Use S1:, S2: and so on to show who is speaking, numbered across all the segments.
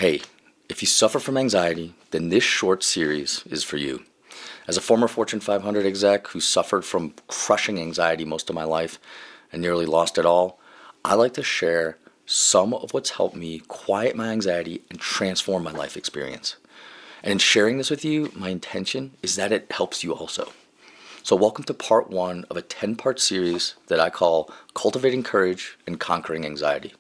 S1: Hey, if you suffer from anxiety, then this short series is for you. As a former Fortune 500 exec who suffered from crushing anxiety most of my life and nearly lost it all, I like to share some of what's helped me quiet my anxiety and transform my life experience. And in sharing this with you, my intention is that it helps you also. So welcome to part one of a 10-part series that I call Cultivating Courage and Conquering Anxiety.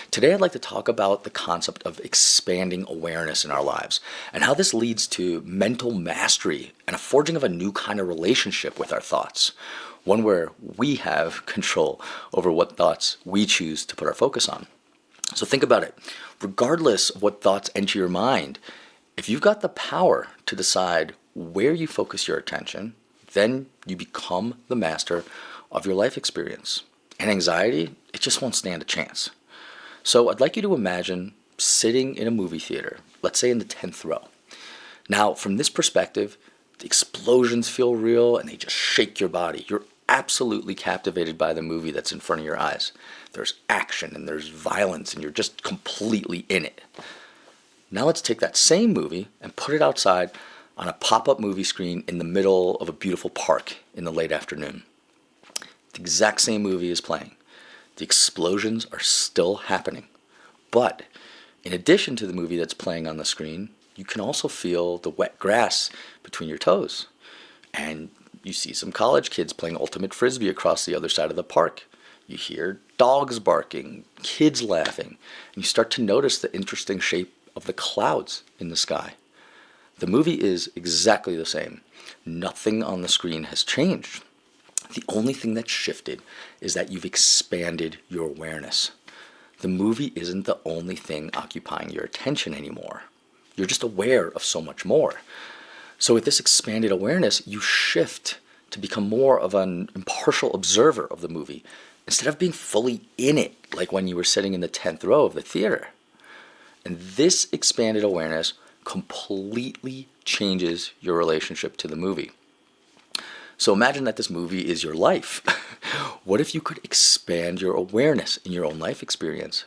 S1: Today I'd like to talk about the concept of expanding awareness in our lives and how this leads to mental mastery and a forging of a new kind of relationship with our thoughts, one where we have control over what thoughts we choose to put our focus on. So think about it. Regardless of what thoughts enter your mind, if you've got the power to decide where you focus your attention, then you become the master of your life experience. And anxiety, it just won't stand a chance. So I'd like you to imagine sitting in a movie theater, let's say in the 10th row. Now, from this perspective, the explosions feel real and they just shake your body. You're absolutely captivated by the movie that's in front of your eyes. There's action and there's violence and you're just completely in it. Now let's take that same movie and put it outside on a pop-up movie screen in the middle of a beautiful park in the late afternoon. The exact same movie is playing. The explosions are still happening. But in addition to the movie that's playing on the screen, you can also feel the wet grass between your toes. And you see some college kids playing ultimate frisbee across the other side of the park. You hear dogs barking, kids laughing, and you start to notice the interesting shape of the clouds in the sky. The movie is exactly the same. Nothing on the screen has changed. The only thing that's shifted is that you've expanded your awareness. The movie isn't the only thing occupying your attention anymore. You're just aware of so much more. So with this expanded awareness, you shift to become more of an impartial observer of the movie instead of being fully in it like when you were sitting in the 10th row of the theater. And this expanded awareness completely changes your relationship to the movie. So imagine that this movie is your life. What if you could expand your awareness in your own life experience?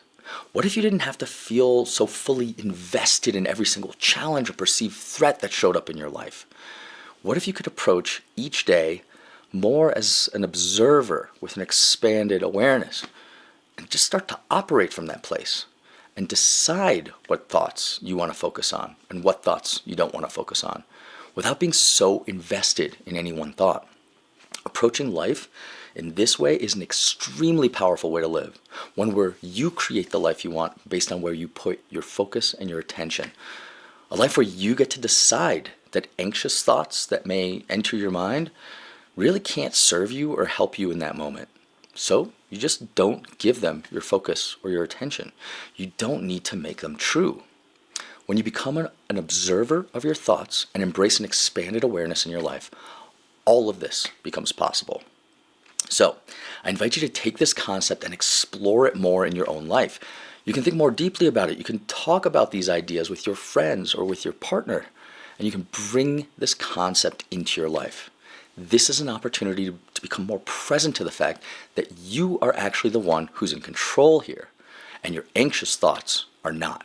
S1: What if you didn't have to feel so fully invested in every single challenge or perceived threat that showed up in your life? What if you could approach each day more as an observer with an expanded awareness and just start to operate from that place and decide what thoughts you want to focus on and what thoughts you don't want to focus on, without being so invested in any one thought? Approaching life in this way is an extremely powerful way to live, one where you create the life you want based on where you put your focus and your attention. A life where you get to decide that anxious thoughts that may enter your mind really can't serve you or help you in that moment. So you just don't give them your focus or your attention. You don't need to make them true. When you become an observer of your thoughts and embrace an expanded awareness in your life, all of this becomes possible. So, I invite you to take this concept and explore it more in your own life. You can think more deeply about it. You can talk about these ideas with your friends or with your partner, and you can bring this concept into your life. This is an opportunity to become more present to the fact that you are actually the one who's in control here, and your anxious thoughts are not.